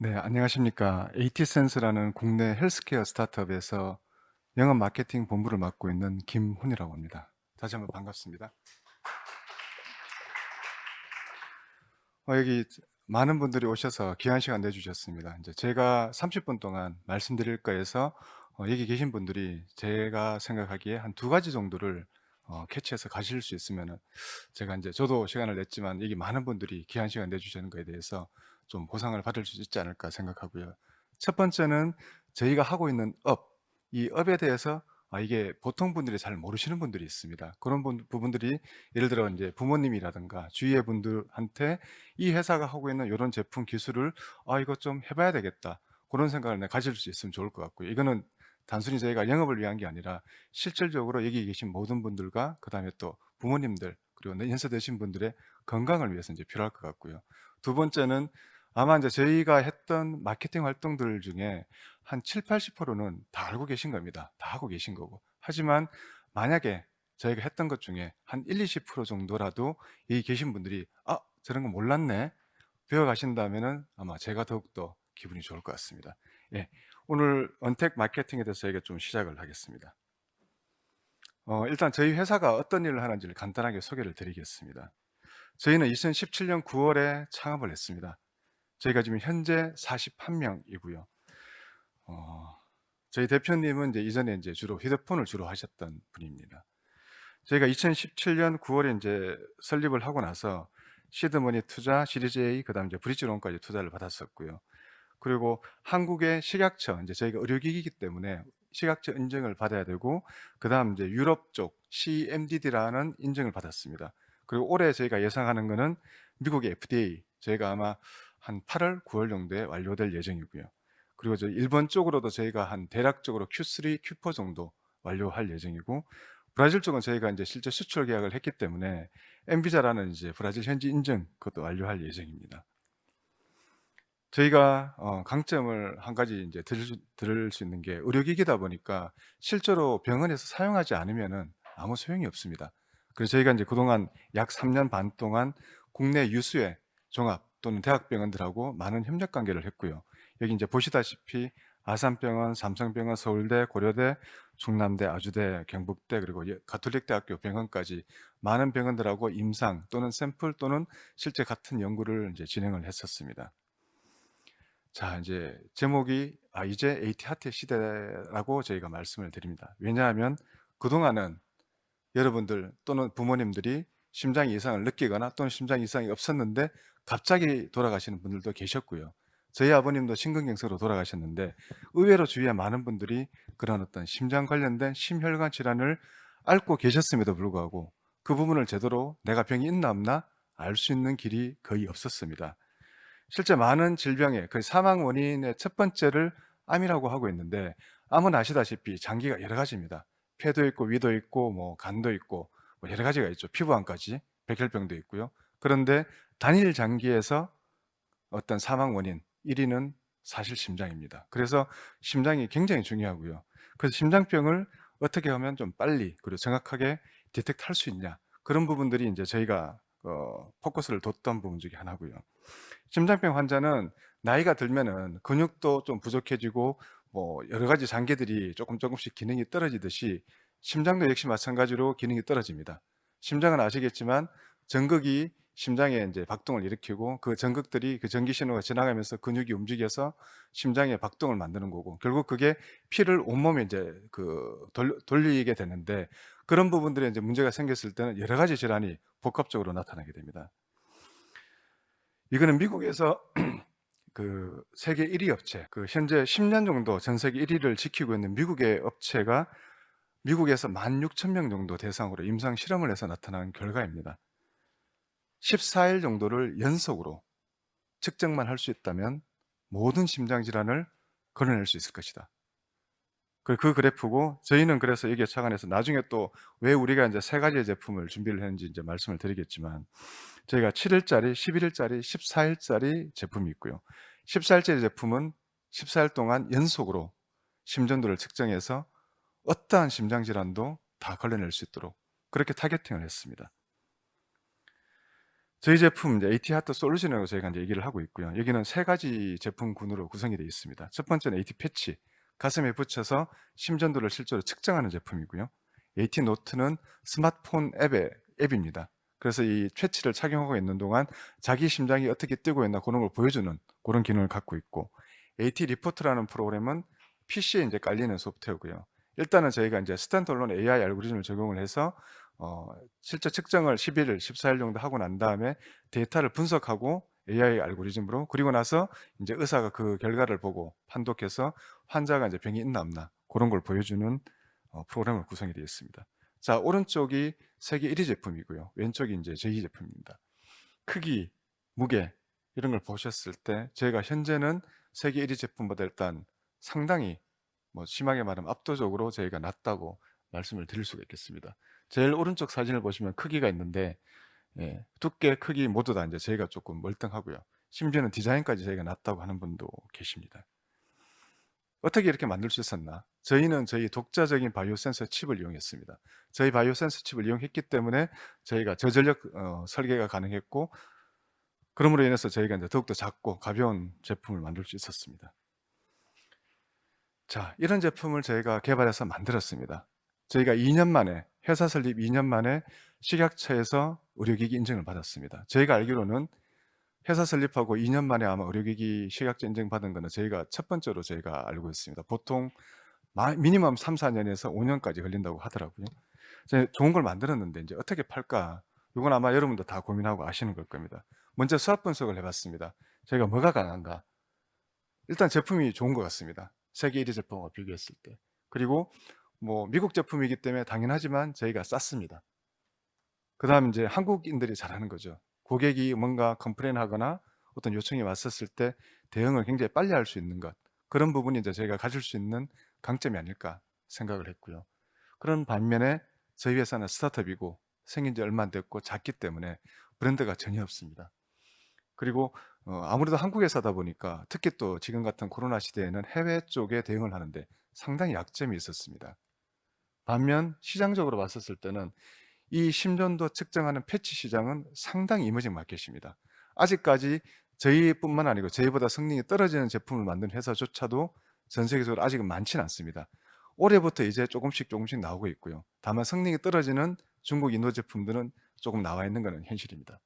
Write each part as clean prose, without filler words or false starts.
네, 안녕하십니까. AT센스라는 국내 헬스케어 스타트업에서 영업 마케팅 본부를 맡고 있는 김훈이라고 합니다. 다시 한번 반갑습니다. 여기 많은 분들이 오셔서 귀한 시간 내주셨습니다. 이제 제가 30분 동안 말씀드릴까 해서 여기 계신 분들이 제가 생각하기에 한 두 가지 정도를 캐치해서 가실 수 있으면은 제가 이제 저도 시간을 냈지만 여기 많은 분들이 귀한 시간 내주시는 거에 대해서 좀 보상을 받을 수 있지 않을까 생각하고요. 첫 번째는 저희가 하고 있는 이 업에 대해서 이게 보통 분들이 잘 모르시는 분들이 있습니다. 그런 부분들이 예를 들어 이제 부모님이라든가 주위의 분들한테 이 회사가 하고 있는 요런 제품 기술을 '아 이거 좀 해 봐야 되겠다.' 고런 생각을 가질 수 있으면 좋을 것 같고요. 이거는 단순히 저희가 영업을 위한 게 아니라 실질적으로 여기 계신 모든 분들과 그다음에 또 부모님들 그리고 연세드신 분들의 건강을 위해서 인제 필요할 것 같고요. 두 번째는 아마 인제 저희가 했던 마케팅 활동들 중에 한 70-80%는 다 알고 계신 겁니다. 다 하고 계신 거고. 하지만 만약에 저희가 했던 것 중에 한 1-20% 정도라도 여기 계신 분들이 '아 저런 거 몰랐네.' 배워 가신다면은 아마 제가 더욱더 기분이 좋을 것 같습니다. 예. 오늘 언택 마케팅에 대해서 저희가 좀 시작을 하겠습니다. 일단 저희 회사가 어떤 일을 하는지를 간단하게 소개를 드리겠습니다. 저희는 2017년 9 월에 창업을 했습니다. 저희가 지금 현재 41 명이고요. 어 저희 대표님은 이제 이전에 인제 주로 휴대폰을 주로 하셨던 분입니다. 저희가 2017년 9 월에 인제 설립을 하고 나서 시드머니 투자, 시리즈 A 그다음에 이제 브릿지 론까지 투자를 받았었고요. 그리고 한국의 식약처 인제 저희가 의료기기이기 때문에 식약처 인증을 받아야 되고 그다음 이제 유럽 쪽 CMDD라는 인증을 받았습니다. 그리고 올해 저희가 예상하는 거는 미국의 FDA 저희가 아마 한 8 월, 9월 정도에 완료될 예정이고요. 그리고 저 일본 쪽으로도 저희가 한 대략적으로 Q3, Q4 정도 완료할 예정이고 브라질 쪽은 저희가 인제 실제 수출 계약을 했기 때문에 엠비자라는 이제 브라질 현지 인증 그것도 완료할 예정입니다. 저희가 강점을 한 가지 인제 들을 수 있는 게 의료기기다 보니까 실제로 병원에서 사용하지 않으면은 아무 소용이 없습니다. 그래서 저희가 인제 그동안 약 3년 반 동안 국내 유수의 종합 또는 대학병원들하고 많은 협력 관계를 했고요. 여기 인제 보시다시피 아산병원, 삼성병원, 서울대, 고려대, 충남대, 아주대, 경북대 그리고 가톨릭대학교 병원까지 많은 병원들하고 임상 또는 샘플 또는 실제 같은 연구를 인제 진행을 했었습니다. 자 인제 제목이 이제 AT 핫의 시대라고 저희가 말씀을 드립니다. 왜냐하면 그동안은 여러분들 또는 부모님들이 심장 이상을 느끼거나 또는 심장 이상이 없었는데 갑자기 돌아가시는 분들도 계셨고요. 저희 아버님도 심근경색으로 돌아가셨는데 의외로 주위에 많은 분들이 그런 어떤 심장 관련된 심혈관 질환을 앓고 계셨음에도 불구하고 그 부분을 제대로 내가 병이 있나 없나 알 수 있는 길이 거의 없었습니다. 실제 많은 질병의 그 사망 원인의 첫 번째를 암이라고 하고 있는데 암은 아시다시피 장기가 여러 가지입니다. 폐도 있고 위도 있고 뭐 간도 있고 뭐 여러 가지가 있죠. 피부암까지 백혈병도 있고요. 그런데 단일 장기에서 어떤 사망 원인 1 위는 사실 심장입니다. 그래서 심장이 굉장히 중요하고요. 그래서 심장병을 어떻게 하면 좀 빨리 그리고 정확하게 디텍트할 수 있냐 그런 부분들이 인제 저희가 포커스를 뒀던 부분 중에 하나고요. 심장병 환자는 나이가 들면은 근육도 좀 부족해지고 뭐 여러 가지 장기들이 조금씩 기능이 떨어지듯이 심장도 역시 마찬가지로 기능이 떨어집니다. 심장은 아시겠지만 전극이 심장에 인제 박동을 일으키고 그 전극들이 그 전기 신호가 지나가면서 근육이 움직여서 심장의 박동을 만드는 거고 결국 그게 피를 온몸에 인제 돌리게 되는데 그런 부분들에 인제 문제가 생겼을 때는 여러 가지 질환이 복합적으로 나타나게 됩니다. 이거는 미국에서 세계 1위 업체 현재 10년 정도 전 세계 1 위를 지키고 있는 미국의 업체가 미국에서 16,000명 정도 대상으로 임상 실험을 해서 나타난 결과입니다. 14일 정도를 연속으로 측정만 할 수 있다면 모든 심장 질환을 걸어낼 수 있을 것이다. 그 그래프고 저희는 그래서 여기에 착안해서 나중에 또 왜 우리가 인제 3 가지의 제품을 준비를 했는지 인제 말씀을 드리겠지만 저희가 7 일짜리, 11 일짜리, 14 일짜리 제품이 있고요. 14 일짜리 제품은 14일 동안 연속으로 심전도를 측정해서 어떠한 심장 질환도 다 걸러낼 수 있도록 그렇게 타겟팅을 했습니다. 저희 제품 이제 AT 하트 솔루션이라고 저희가 이제 얘기를 하고 있고요. 여기는 세 가지 제품군으로 구성이 되어 있습니다. 첫 번째는 AT 패치, 가슴에 붙여서 심전도를 실제로 측정하는 제품이고요. AT 노트는 스마트폰 앱입니다. 그래서 이 패치를 착용하고 있는 동안 자기 심장이 어떻게 뛰고 있나 그런 걸 보여주는 그런 기능을 갖고 있고, AT 리포트라는 프로그램은 PC에 이제 깔리는 소프트웨어고요. 일단은 저희가 이제 스탠드얼론 AI 알고리즘을 적용을 해서 실제 측정을 10일, 14일 정도 하고 난 다음에 데이터를 분석하고 AI 알고리즘으로, 그리고 나서 인제 의사가 그 결과를 보고 판독해서 환자가 인제 병이 있나 없나 고런 걸 보여주는 프로그램으로 구성이 되어 있습니다. 자, 오른쪽이 세계 1위 제품이고요. 왼쪽이 인제 저희 제품입니다. 크기, 무게 이런 걸 보셨을 때 저희가 현재는 세계 1위 제품보다 일단 상당히, 뭐 심하게 말하면 압도적으로 저희가 낫다고 말씀을 드릴 수가 있겠습니다. 제일 오른쪽 사진을 보시면 크기가 있는데, 예, 두께, 크기 모두 다 인제 저희가 쪼끔 월등하고요. 심지어는 디자인까지 저희가 낫다고 하는 분도 계십니다. 어떻게 이렇게 만들 수 있었나? 저희는 저희 독자적인 바이오 센서 칩을 이용했습니다. 저희 바이오 센서 칩을 이용했기 때문에 저희가 저전력 설계가 가능했고, 그럼으로 인해서 저희가 인제 더욱더 작고 가벼운 제품을 만들 수 있었습니다. 자, 이런 제품을 저희가 개발해서 만들었습니다. 저희가 2년 만에, 회사 설립 2년 만에 식약처에서 의료기기 인증을 받았습니다. 저희가 알기로는 회사 설립하고 2년 만에 아마 의료기기 식약처 인증 받은 거는 저희가 첫 번째로 저희가 알고 있습니다. 보통 미니멈 3-4 년에서 5 년까지 걸린다고 하더라고요. 좋은 걸 만들었는데 인제 '어떻게 팔까?' 요건 아마 여러분도 다 고민하고 아시는 걸 겁니다. 먼저 수합 분석을 해 봤습니다. 저희가 뭐가 강한가? 일단 제품이 좋은 것 같습니다, 세계 1위 제품과 비교했을 때. 그리고 뭐 미국 제품이기 때문에 당연하지만 저희가 쌌습니다. 그다음 인제 한국인들이 잘하는 거죠. 고객이 뭔가 컴플레인하거나 어떤 요청이 왔었을 때 대응을 굉장히 빨리 할 수 있는 것. 그런 부분이 이제 저희가 가질 수 있는 강점이 아닐까 생각을 했고요. 그런 반면에 저희 회사는 스타트업이고 생긴 지 얼마 안 됐고 작기 때문에 브랜드가 전혀 없습니다. 그리고 아무래도 한국 회사다 보니까 특히 또 지금 같은 코로나 시대에는 해외 쪽에 대응을 하는데 상당히 약점이 있었습니다. 반면 시장적으로 봤었을 때는 이 심전도 측정하는 패치 시장은 상당히 이머징 마켓입니다. 아직까지 저희뿐만 아니고 저희보다 성능이 떨어지는 제품을 만든 회사조차도 전 세계적으로 아직은 많지는 않습니다. 올해부터 이제 조금씩 나오고 있고요. 다만 성능이 떨어지는 중국, 인도 제품들은 조금 나와 있는 것은 현실입니다.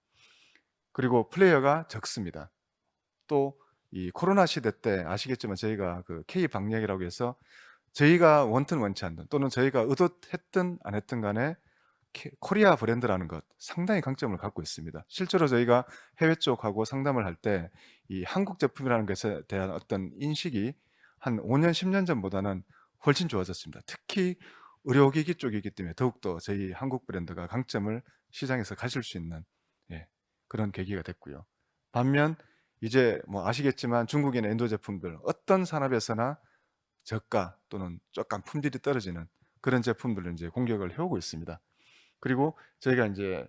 그리고 플레이어가 적습니다. 또 이 코로나 시대 때 아시겠지만 저희가 그 K 방역이라고 해서 저희가 원튼 원치 않든 또는 저희가 의도했든 안 했든 간에 코리아 브랜드라는 것 상당히 강점을 갖고 있습니다. 실제로 저희가 해외 쪽하고 상담을 할 때 이 한국 제품이라는 것에 대한 어떤 인식이 한 5 년, 10년 전보다는 훨씬 좋아졌습니다. 특히 의료기기 쪽이기 때문에 더욱더 저희 한국 브랜드가 강점을 시장에서 가질 수 있는, 예, 그런 계기가 됐고요. 반면 이제 뭐 아시겠지만 중국이나 인도 제품들 어떤 산업에서나 저가 또는 약간 품질이 떨어지는 그런 제품들을 인제 공격을 해오고 있습니다. 그리고 저희가 인제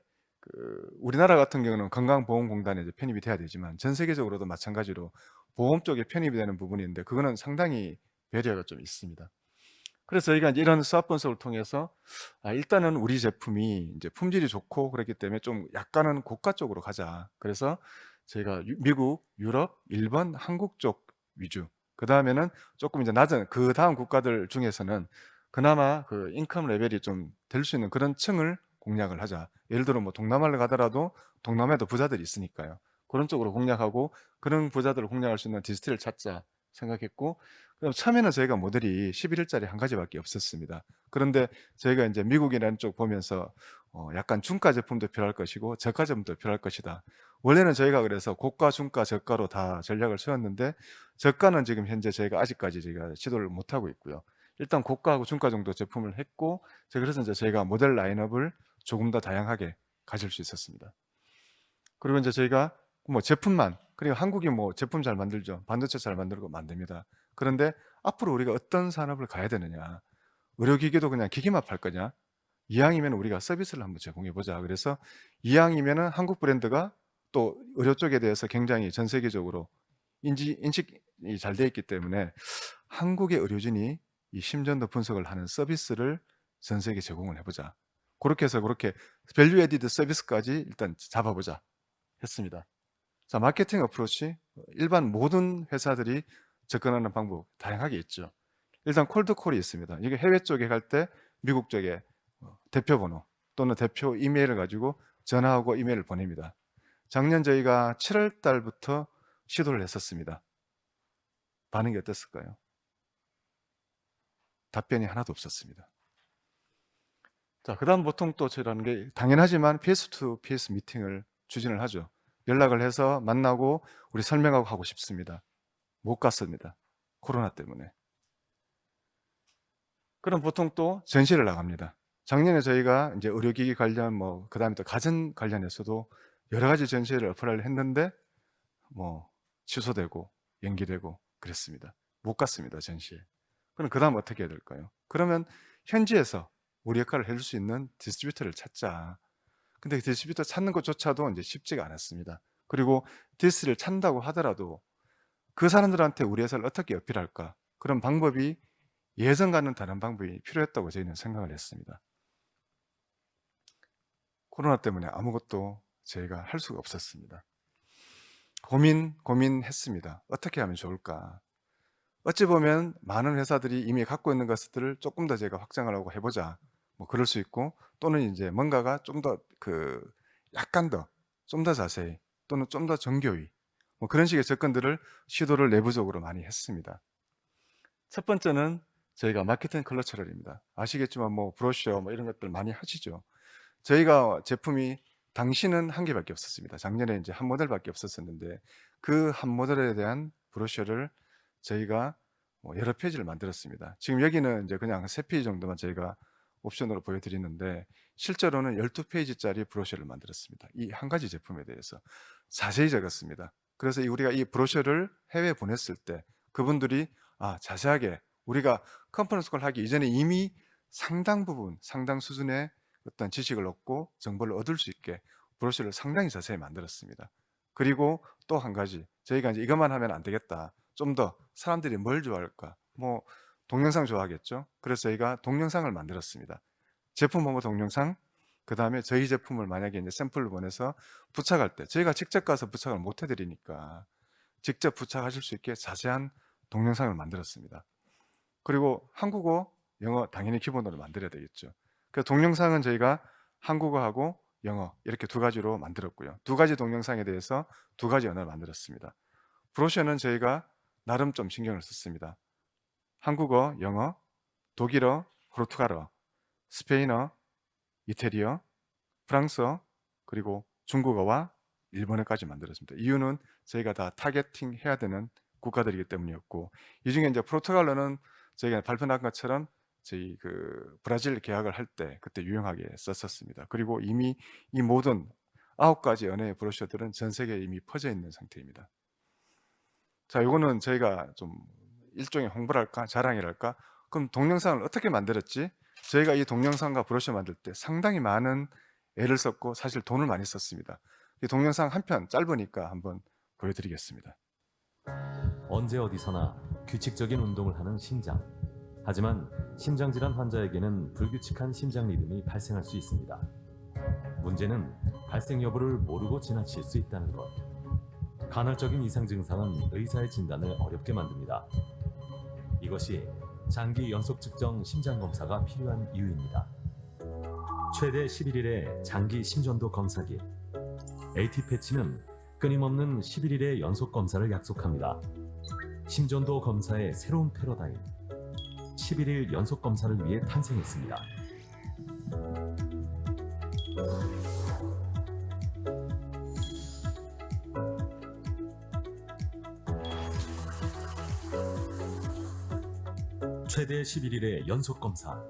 우리나라 같은 경우는 건강보험공단에 이제 편입이 돼야 되지만 전 세계적으로도 마찬가지로 보험 쪽에 편입이 되는 부분이 있는데 그거는 상당히 배려가 좀 있습니다. 그래서 저희가 인제 이런 수합 분석을 통해서 일단은 우리 제품이 인제 품질이 좋고 그렇기 때문에 좀 약간은 고가 쪽으로 가자. 그래서 저희가 미국, 유럽, 일본, 한국 쪽 위주, 그다음에는 쪼끔 이제 낮은 그다음 국가들 중에서는 그나마 그 인컴 레벨이 좀 될 수 있는 그런 층을 공략을 하자. 예를 들어 뭐 동남아를 가더라도 동남아에도 부자들이 있으니까요. 그런 쪽으로 공략하고 그런 부자들을 공략할 수 있는 디스트리를 찾자 생각했고, 그럼 처음에는 저희가 모델이 11 일짜리 한 가지밖에 없었습니다. 그런데 저희가 인제 미국이라는 쪽 보면서 약간 중가 제품도 필요할 것이고 저가 제품도 필요할 것이다. 원래는 저희가 그래서 고가, 중가, 저가로 다 전략을 세웠는데 저가는 지금 현재 저희가 아직까지 저희가 시도를 못 하고 있고요. 일단 고가하고 중가 정도 제품을 했고, 그래서 인제 저희가 모델 라인업을 조금 더 다양하게 가질 수 있었습니다. 그리고 인제 저희가 뭐 제품만, 그리고 한국이 뭐 제품 잘 만들죠. 반도체 잘 만들고 만듭니다. 그런데 앞으로 우리가 어떤 산업을 가야 되느냐. 의료기기도 그냥 기기만 팔 거냐? 이왕이면 우리가 서비스를 한번 제공해 보자. 그래서 이왕이면은 한국 브랜드가 또 의료 쪽에 대해서 굉장히 전 세계적으로 인식이 잘 돼 있기 때문에 한국의 의료진이 이 심전도 분석을 하는 서비스를 전 세계에 제공을 해 보자. 고렇게 해서 고렇게 밸류 애디드 서비스까지 일단 잡아 보자. 했습니다. 자, 마케팅 어프로치 일반 모든 회사들이 접근하는 방법 다양하게 있죠. 일단 콜드콜이 있습니다. 이게 해외 쪽에 갈 때 미국 쪽에 대표 번호 또는 대표 이메일을 가지고 전화하고 이메일을 보냅니다. 작년 저희가 7월 달부터 시도를 했었습니다. 반응이 어땠을까요? 답변이 하나도 없었습니다. 자, 그다음 보통 또 저희라는 게 당연하지만 페이스 투 페이스 미팅을 추진을 하죠. 연락을 해서 만나고 우리 설명하고 하고 싶습니다. 못 갔습니다. 코로나 때문에. 그럼 보통 또 전시를 나갑니다. 작년에 저희가 이제 의료기기 관련 그다음에 또 가전 관련해서도 여러 가지 전시를 어플을 했는데 취소되고 연기되고 그랬습니다. 못 갔습니다, 전시에. 그럼 그다음 어떻게 해야 될까요? 그러면 현지에서 우리 역할을 해줄 수 있는 디스트리뷰터를 찾자. 근데 디스트리뷰터 찾는 것조차도 이제 쉽지가 않았습니다. 그리고 디스를 찾는다고 하더라도 그 사람들한테 우리 회사를 어떻게 어필할까? 그런 방법이 예전과는 다른 방법이 필요했다고 저희는 생각을 했습니다. 코로나 때문에 아무것도 저희가 할 수가 없었습니다. 고민했습니다. 어떻게 하면 좋을까? 어찌 보면 많은 회사들이 이미 갖고 있는 것들을 조금 더 제가 확장을 하고 해보자. 그럴 수 있고, 또는 이제 뭔가가 좀 더 약간 더, 좀 더 자세히, 또는 좀 더 정교히, 그런 식의 접근들을 시도를 내부적으로 많이 했습니다. 첫 번째는 저희가 마케팅 컬러처럴입니다. 아시겠지만 브로셔 이런 것들 많이 하시죠. 저희가 제품이 당시는 한 개밖에 없었습니다. 작년에 이제 한 모델밖에 없었었는데 그 한 모델에 대한 브로셔를 저희가 여러 페이지를 만들었습니다. 지금 여기는 이제 그냥 3페이지 정도만 저희가 옵션으로 보여드리는데 실제로는 12페이지짜리 브로셔를 만들었습니다. 이 한 가지 제품에 대해서 자세히 적었습니다. 그래서 우리가 이 브로셔를 해외에 보냈을 때 그분들이 자세하게 우리가 컨퍼런스 콜 하기 이전에 이미 상당 부분, 상당 수준의 어떤 지식을 얻고 정보를 얻을 수 있게 브로셔를 상당히 자세히 만들었습니다. 그리고 또 한 가지, 저희가 이제 이것만 하면 안 되겠다. 좀 더 사람들이 뭘 좋아할까? 동영상 좋아하겠죠? 그래서 저희가 동영상을 만들었습니다. 제품 홍보 동영상, 그 다음에 저희 제품을 만약에 이제 샘플을 보내서 부착할 때, 저희가 직접 가서 부착을 못 해드리니까 직접 부착하실 수 있게 자세한 동영상을 만들었습니다. 그리고 한국어, 영어 당연히 기본으로 만들어야 되겠죠. 그 동영상은 저희가 한국어하고 영어 이렇게 두 가지로 만들었고요. 두 가지 동영상에 대해서 두 가지 언어를 만들었습니다. 브로셔는 저희가 나름 좀 신경을 썼습니다. 한국어, 영어, 독일어, 포르투갈어, 스페인어, 이태리어, 프랑스어, 그리고 중국어와 일본어까지 만들었습니다. 이유는 저희가 다 타겟팅 해야 되는 국가들이기 때문이었고, 이 중에 이제 포르투갈어는 저희가 발표한 것처럼 저희 브라질 계약을 할 때 그때 유용하게 썼었습니다. 그리고 이미 이 모든 9가지 언어의 브로셔들은 전 세계에 이미 퍼져 있는 상태입니다. 자, 이거는 저희가 좀 일종의 홍보랄까 자랑이랄까. 그럼 동영상을 어떻게 만들었지? 저희가 이 동영상과 브로셔 만들 때 상당히 많은 애를 썼고 사실 돈을 많이 썼습니다. 이 동영상 한 편 짧으니까 한번 보여드리겠습니다. 언제 어디서나 규칙적인 운동을 하는 심장. 하지만 심장질환 환자에게는 불규칙한 심장 리듬이 발생할 수 있습니다. 문제는 발생 여부를 모르고 지나칠 수 있다는 것. 간헐적인 이상 증상은 의사의 진단을 어렵게 만듭니다. 이것이 장기 연속 측정 심장 검사가 필요한 이유입니다. 최대 11일의 장기 심전도 검사기. AT-패치는 끊임없는 11일의 연속 검사를 약속합니다. 심전도 검사의 새로운 패러다임. 11일 연속 검사를 위해 탄생했습니다. 최대 11일의 연속 검사.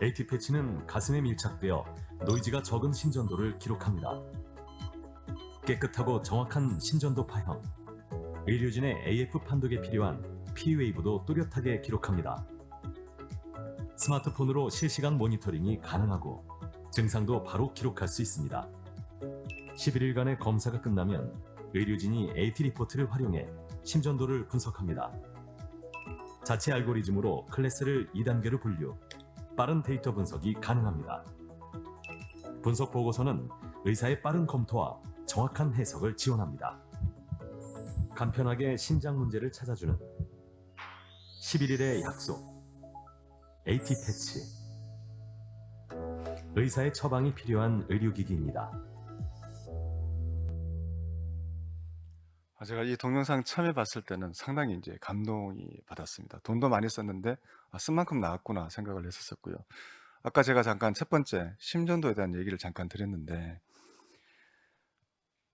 AT-패치는 가슴에 밀착되어 노이즈가 적은 심전도를 기록합니다. 깨끗하고 정확한 심전도 파형. 의료진의 AF 판독에 필요한 P웨이브도 뚜렷하게 기록합니다. 스마트폰으로 실시간 모니터링이 가능하고 증상도 바로 기록할 수 있습니다. 11일간의 검사가 끝나면 의료진이 AT 리포트를 활용해 심전도를 분석합니다. 자체 알고리즘으로 클래스를 2단계로 분류, 빠른 데이터 분석이 가능합니다. 분석 보고서는 의사의 빠른 검토와 정확한 해석을 지원합니다. 간편하게 심장 문제를 찾아주는 11일의 약속, AT 패치. 의사의 처방이 필요한 의료기기입니다. 제가 이 동영상 처음에 봤을 때는 상당히 이제 감동이 받았습니다. 돈도 많이 썼는데 쓴 만큼 나왔구나 생각을 했었고요. 아까 제가 잠깐 첫 번째 심전도에 대한 얘기를 잠깐 드렸는데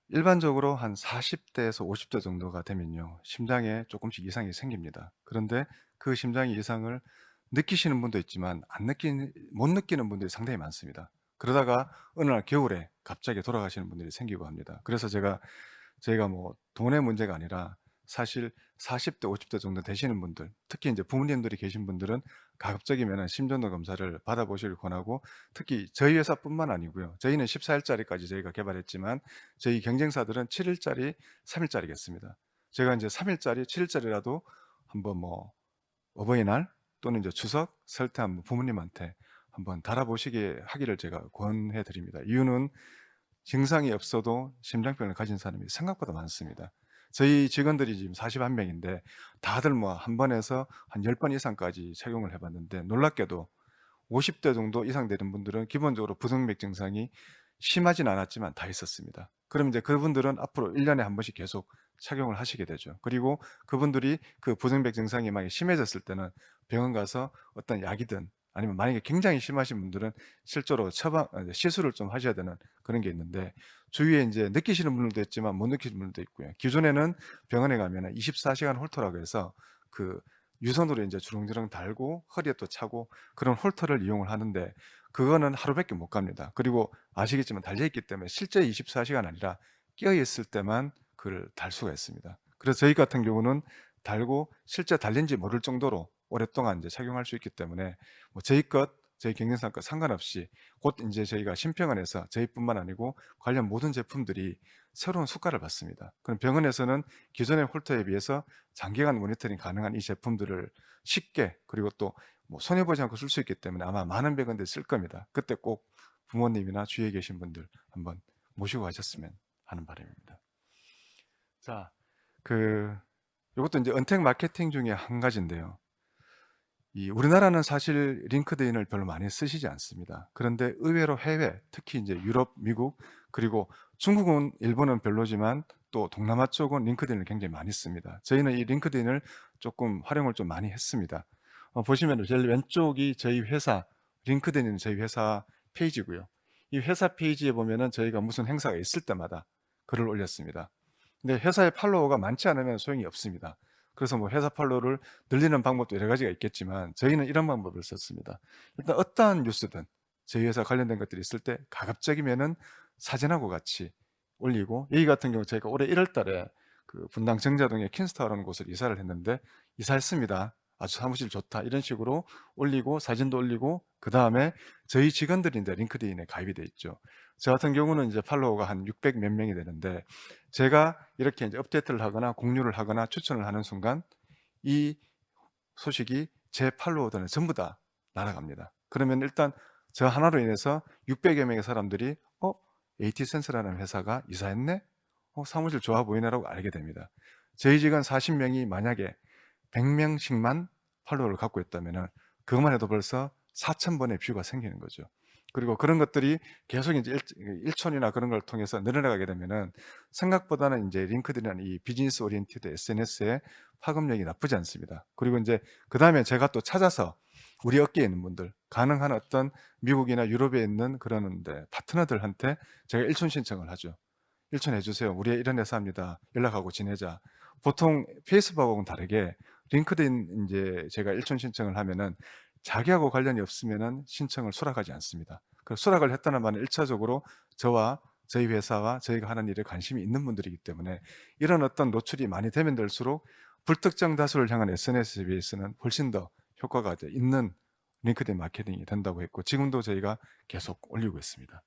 일반적으로 한 40대에서 50대 정도가 되면요. 심장에 조금씩 이상이 생깁니다. 그런데 그 심장의 이상을 느끼시는 분도 있지만 못 느끼는 분들이 상당히 많습니다. 그러다가 어느 날 겨울에 갑자기 돌아가시는 분들이 생기고 합니다. 그래서 저희가 뭐 돈의 문제가 아니라 사실 40대, 50대 정도 되시는 분들, 특히 이제 부모님들이 계신 분들은 가급적이면 심전도 검사를 받아보시길 권하고, 특히 저희 회사뿐만 아니고요. 저희는 14일짜리까지 저희가 개발했지만 저희 경쟁사들은 7일짜리, 3일짜리겠습니다. 제가 이제 3일짜리, 7일짜리라도 한번 뭐 어버이날 또는 이제 추석, 설 때 한번 부모님한테 한번 달아보시게 하기를 제가 권해 드립니다. 이유는 증상이 없어도 심장병을 가진 사람이 생각보다 많습니다. 저희 직원들이 지금 41명인데 다들 뭐 한 번에서 한 10번 이상까지 착용을 해봤는데 놀랍게도 50대 정도 이상 되는 분들은 기본적으로 부정맥 증상이 심하진 않았지만 다 있었습니다. 그럼 이제 그분들은 앞으로 1년에 한 번씩 계속 착용을 하시게 되죠. 그리고 그분들이 그 부정맥 증상이 많이 심해졌을 때는 병원 가서 어떤 약이든 아니면 만약에 굉장히 심하신 분들은 실제로 시술을 좀 하셔야 되는 그런 게 있는데 주위에 이제 느끼시는 분들도 있지만 못 느끼시는 분들도 있고요. 기존에는 병원에 가면은 24시간 홀터라고 해서 그 유선으로 이제 주렁주렁 달고 허리에 또 차고 그런 홀터를 이용을 하는데 그거는 하루밖에 못 갑니다. 그리고 아시겠지만 달려 있기 때문에 실제 24시간 아니라 깨어 있을 때만 그걸 달 수가 있습니다. 그래서 저희 같은 경우는 달고 실제 달린지 모를 정도로 오랫동안 이제 착용할 수 있기 때문에 뭐 저희 경쟁사 것 상관없이 곧 이제 저희가 신병원에서 저희뿐만 아니고 관련 모든 제품들이 새로운 수가를 받습니다. 그럼 병원에서는 기존의 홀터에 비해서 장기간 모니터링 가능한 이 제품들을 쉽게 그리고 또 뭐 손해보지 않고 쓸 수 있기 때문에 아마 많은 병원들이 쓸 겁니다. 그때 꼭 부모님이나 주위에 계신 분들 한번 모시고 가셨으면 하는 바람입니다. 자, 이것도 이제 언택 마케팅 중에 한 가지인데요. 우리나라는 사실 링크드인을 별로 많이 쓰시지 않습니다. 그런데 의외로 해외, 특히 이제 유럽, 미국, 그리고 중국은, 일본은 별로지만 또 동남아 쪽은 링크드인을 굉장히 많이 씁니다. 저희는 이 링크드인을 조금 활용을 좀 많이 했습니다. 보시면 제일 왼쪽이 저희 회사, 링크드인은 저희 회사 페이지고요. 이 회사 페이지에 보면은 저희가 무슨 행사가 있을 때마다 글을 올렸습니다. 근데 회사의 팔로워가 많지 않으면 소용이 없습니다. 그래서 뭐 회사 팔로워를 늘리는 방법도 여러 가지가 있겠지만 저희는 이런 방법을 썼습니다. 일단 어떠한 뉴스든 저희 회사 관련된 것들이 있을 때 가급적이면은 사진하고 같이 올리고, 여기 같은 경우 저희가 올해 1월 달에 그 분당 정자동에 킨스타워라는 곳을 이사를 했는데 이사했습니다. 아주 사무실 좋다 이런 식으로 올리고 사진도 올리고, 그 다음에 저희 직원들이 이제 링크드인에 가입이 돼 있죠. 저 같은 경우는 이제 팔로워가 한 600 몇 명이 되는데 제가 이렇게 이제 업데이트를 하거나 공유를 하거나 추천을 하는 순간 이 소식이 제 팔로워들은 전부 다 날아갑니다. 그러면 일단 저 하나로 인해서 600여 명의 사람들이 AT센스라는 회사가 이사했네? 사무실 좋아 보이네라고 알게 됩니다. 저희 직원 40명이 만약에 100명씩만 팔로워를 갖고 있다면 그것만 해도 벌써 4,000번의 뷰가 생기는 거죠. 그리고 그런 것들이 계속 이제 일촌이나 그런 걸 통해서 늘어나게 되면은 생각보다는 이제 링크드인이라는 이 비즈니스 오리엔티드 SNS의 파급력이 나쁘지 않습니다. 그리고 이제 그다음에 제가 또 찾아서 우리 업계에 있는 분들, 가능한 어떤 미국이나 유럽에 있는 그러는데 파트너들한테 제가 일촌 신청을 하죠. 일촌 해주세요. 우리 이런 회사입니다. 연락하고 지내자. 보통 페이스북하고는 다르게 링크드인 이제 제가 일촌 신청을 하면은 자기하고 관련이 없으면은 신청을 수락하지 않습니다. 그 수락을 했다는 말은 1차적으로 저와 저희 회사와 저희가 하는 일에 관심이 있는 분들이기 때문에 이런 어떤 노출이 많이 되면 될수록 불특정 다수를 향한 SNS에 비해서는 훨씬 더 효과가 있는 링크드인 마케팅이 된다고 했고 지금도 저희가 계속 올리고 있습니다.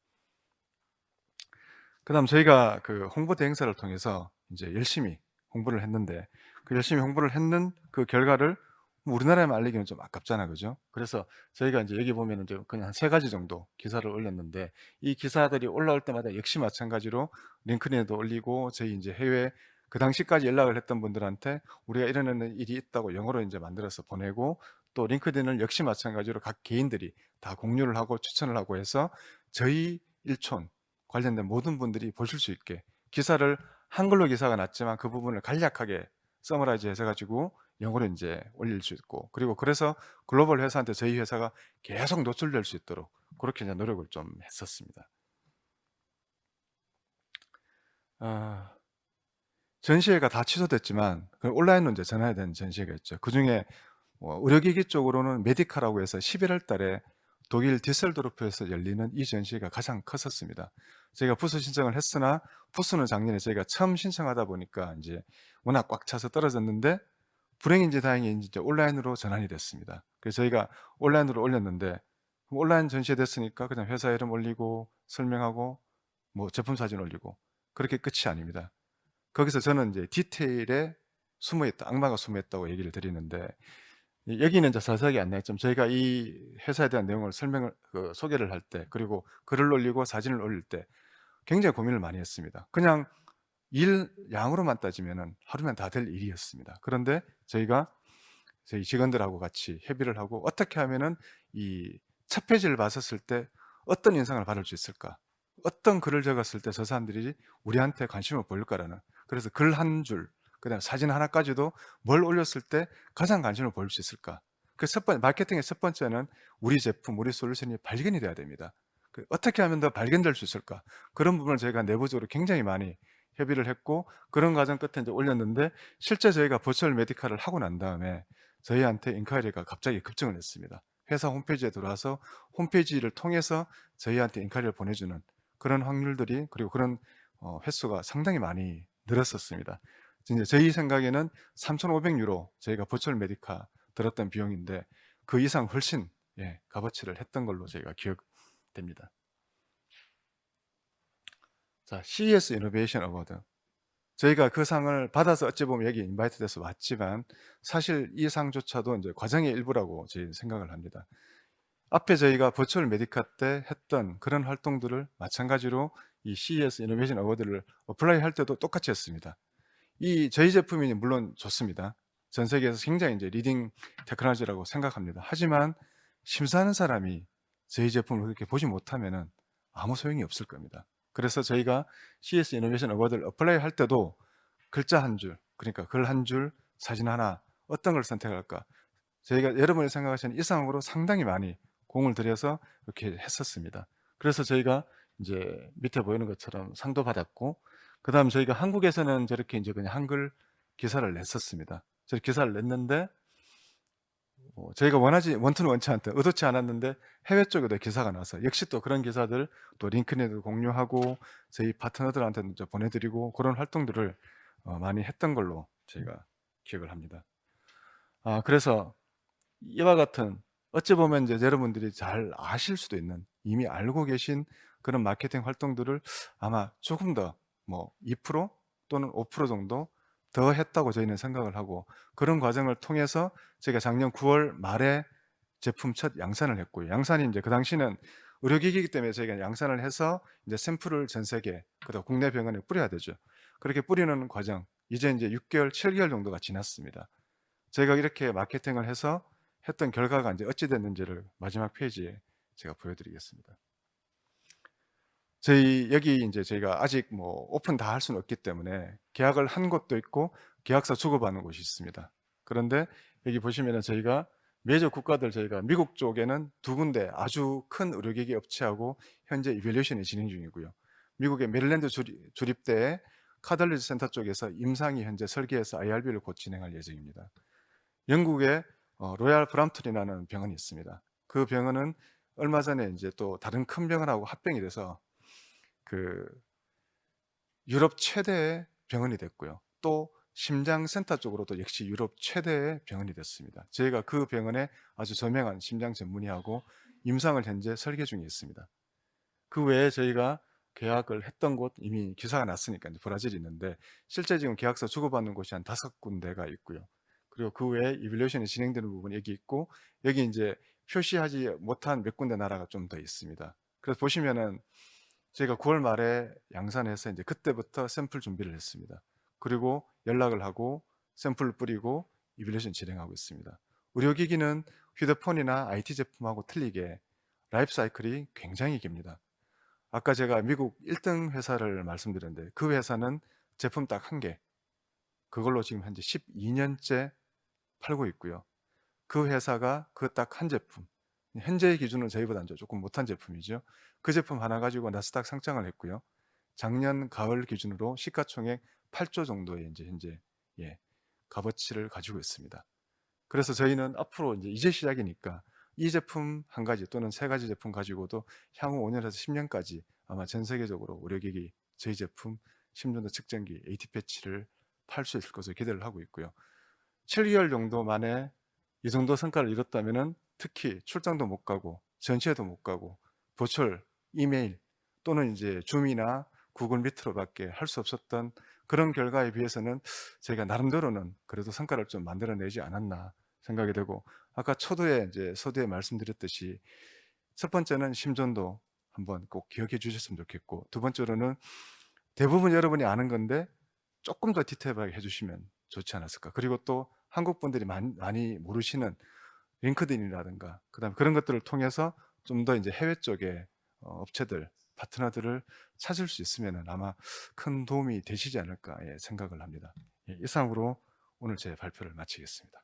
그다음 저희가 그 홍보대 행사를 통해서 이제 열심히 홍보를 했는데 그 열심히 홍보를 했는 그 결과를 뭐 우리나라에만 알리기는 좀 아깝잖아. 그죠? 그래서 저희가 이제 여기 보면은 이제 그냥 한 3 가지 정도 기사를 올렸는데, 이 기사들이 올라올 때마다 역시 마찬가지로 링크드인에도 올리고, 저희 인제 해외 그 당시까지 연락을 했던 분들한테 우리가 이런 일이 있다고 영어로 인제 만들어서 보내고, 또 링크드인을 역시 마찬가지로 각 개인들이 다 공유를 하고 추천을 하고 해서 저희 일촌 관련된 모든 분들이 보실 수 있게, 기사를 한글로 기사가 났지만 그 부분을 간략하게 서머라이즈 해서 가지고 영어로 인제 올릴 수 있고, 그리고 그래서 글로벌 회사한테 저희 회사가 계속 노출될 수 있도록 고렇게 이제 노력을 좀 했었습니다. 아, 전시회가 다 취소됐지만 그 온라인으로 인제 전해야 되는 전시회가 있죠. 그중에 뭐 의료기기 쪽으로는 메디카라고 해서 11월 달에 독일 디셀도르프에서 열리는 이 전시회가 가장 컸었습니다. 저희가 부수 신청을 했으나 부수는 작년에 저희가 처음 신청하다 보니까 인제 워낙 꽉 차서 떨어졌는데, 불행인지 다행인지 이제 온라인으로 전환이 됐습니다. 그래서 저희가 온라인으로 올렸는데, 온라인 전시회 됐으니까 그냥 회사 이름 올리고 설명하고 뭐 제품 사진 올리고 그렇게 끝이 아닙니다. 거기서 저는 이제 디테일에 숨어 있다, 악마가 숨어 있다고 얘기를 드리는데, 여기는 이제 자세하게 안내했지만 저희가 이 회사에 대한 내용을 설명을 소개를 할 때, 그리고 글을 올리고 사진을 올릴 때 굉장히 고민을 많이 했습니다. 그냥 일 양으로만 따지면은 하루면 다 될 일이었습니다. 그런데 저희가 저희 직원들하고 같이 협의를 하고, 어떻게 하면은 이 첫 페이지를 봤었을 때 어떤 인상을 받을 수 있을까? 어떤 글을 적었을 때 저 사람들이 우리한테 관심을 보일까라는, 그래서 글 한 줄, 그다음에 사진 하나까지도 뭘 올렸을 때 가장 관심을 보일 수 있을까? 그 첫 번 마케팅의 첫 번째는 우리 제품, 우리 솔루션이 발견이 돼야 됩니다. 어떻게 하면 더 발견될 수 있을까? 그런 부분을 저희가 내부적으로 굉장히 많이 협의를 했고, 그런 과정 끝에 이제 올렸는데, 실제 저희가 버추얼 메디칼을 하고 난 다음에 저희한테 인콰이리가 갑자기 급증을 했습니다. 회사 홈페이지에 들어와서 홈페이지를 통해서 저희한테 인콰이리를 보내주는 그런 확률들이, 그리고 그런 횟수가 상당히 많이 늘었었습니다. 이제 저희 생각에는 3,500유로 저희가 버추얼 메디카 들었던 비용인데 그 이상 훨씬 값어치를 했던 걸로 저희가 기억됩니다. 자, CES 이노베이션 어워드. 저희가 그 상을 받아서 어찌 보면 여기 인바이트 돼서 왔지만, 사실 이 상조차도 이제 과정의 일부라고 저희는 생각을 합니다. 앞에 저희가 버추얼 메디카 때 했던 그런 활동들을 마찬가지로 이 CES 이노베이션 어워드를 어플라이 할 때도 똑같이 했습니다. 이 저희 제품이 물론 좋습니다. 전 세계에서 굉장히 이제 리딩 테크놀로지라고 생각합니다. 하지만 심사하는 사람이 저희 제품을 그렇게 보지 못하면은 아무 소용이 없을 겁니다. 그래서 저희가 CS 이노베이션 어워드를 어플라이 할 때도 글자 한 줄, 그러니까 글 한 줄, 사진 하나, 어떤 걸 선택할까? 저희가 여러분이 생각하시는 이상으로 상당히 많이 공을 들여서 이렇게 했었습니다. 그래서 저희가 이제 밑에 보이는 것처럼 상도 받았고, 그다음 저희가 한국에서는 저렇게 이제 그냥 한글 기사를 냈었습니다. 저 기사를 냈는데 저희가 원투는 원치 않던, 의도치 않았는데 해외 쪽에도 기사가 나서 역시 또 그런 기사들 또 링크드인에도 공유하고 저희 파트너들한테도 이제 보내드리고, 그런 활동들을 많이 했던 걸로 저희가 기억을 합니다. 그래서 이와 같은, 어찌 보면 이제 여러분들이 잘 아실 수도 있는, 이미 알고 계신 그런 마케팅 활동들을 아마 조금 더 뭐 2% 또는 5% 정도 더 했다고 저희는 생각을 하고, 그런 과정을 통해서 제가 작년 9월 말에 제품 첫 양산을 했고요. 양산이 이제 그 당시는 의료기기이기 때문에 저희가 양산을 해서 이제 샘플을 전 세계, 그다음 국내 병원에 뿌려야 되죠. 그렇게 뿌리는 과정, 이제 6개월, 7개월 정도가 지났습니다. 저희가 이렇게 마케팅을 해서 했던 결과가 이제 어찌 됐는지를 마지막 페이지에 제가 보여드리겠습니다. 여기 이제 저희가 아직 뭐 오픈 다 할 수는 없기 때문에 계약을 한 곳도 있고 계약서 주고받는 곳이 있습니다. 그런데 여기 보시면은 저희가 메이저 국가들, 저희가 미국 쪽에는 2군데 아주 큰 의료기기 업체하고 현재 이밸류에이션이 진행 중이고요. 미국의 메릴랜드 주립대의 카덜리지 센터 쪽에서 임상이 현재 설계해서 IRB를 곧 진행할 예정입니다. 영국의 로얄 브람튼이라는 병원이 있습니다. 그 병원은 얼마 전에 이제 또 다른 큰 병원하고 합병이 돼서 그 유럽 최대의 병원이 됐고요. 또 심장센터 쪽으로도 역시 유럽 최대의 병원이 됐습니다. 저희가 그 병원에 아주 저명한 심장 전문의하고 임상을 현재 설계 중에 있습니다. 그 외에 저희가 계약을 했던 곳, 이미 기사가 났으니까 이제 브라질이 있는데, 실제 지금 계약서 주고받는 곳이 한 5군데가 있고요. 그리고 그 외에 이밸류에이션이 진행되는 부분이 여기 있고, 여기 이제 표시하지 못한 몇 군데 나라가 좀 더 있습니다. 그래서 보시면은 저희가 9월 말에 양산해서 이제 그때부터 샘플 준비를 했습니다. 그리고 연락을 하고 샘플을 뿌리고 이밸류에이션 진행하고 있습니다. 의료기기는 휴대폰이나 IT 제품하고 틀리게 라이프 사이클이 굉장히 깁니다. 아까 제가 미국 1등 회사를 말씀드렸는데 그 회사는 제품 딱 한 개, 그걸로 지금 현재 12년째 팔고 있고요. 그 회사가 그 딱 한 제품, 현재의 기준은 저희보다 이제 조금 못한 제품이죠. 그 제품 하나 가지고 나스닥 상장을 했고요. 작년 가을 기준으로 시가총액 8조 정도의 이제 현재 값어치를 가지고 있습니다. 그래서 저희는 앞으로 이제 시작이니까 이 제품 한 가지 또는 세 가지 제품 가지고도 향후 5년에서 10년까지 아마 전 세계적으로 의료기기 저희 제품 심전도 측정기 AT 패치를 팔 수 있을 것으로 기대를 하고 있고요. 7개월 정도 만에 이 정도 성과를 이뤘다면은 특히 출장도 못 가고 전시회도 못 가고 보철, 이메일 또는 이제 줌이나 구글 미트로밖에 할 수 없었던 그런 결과에 비해서는 저희가 나름대로는 그래도 성과를 좀 만들어내지 않았나 생각이 되고, 아까 초도에 이제 서두에 말씀드렸듯이 첫 번째는 심전도 한번 꼭 기억해 주셨으면 좋겠고, 두 번째로는 대부분 여러분이 아는 건데 조금 더 디테일하게 해주시면 좋지 않았을까. 그리고 또 한국 분들이 많이 모르시는 링크드인이라든가 그다음에 그런 것들을 통해서 좀 더 이제 해외 쪽에 업체들, 파트너들을 찾을 수 있으면 아마 큰 도움이 되시지 않을까 생각을 합니다. 이상으로 오늘 제 발표를 마치겠습니다.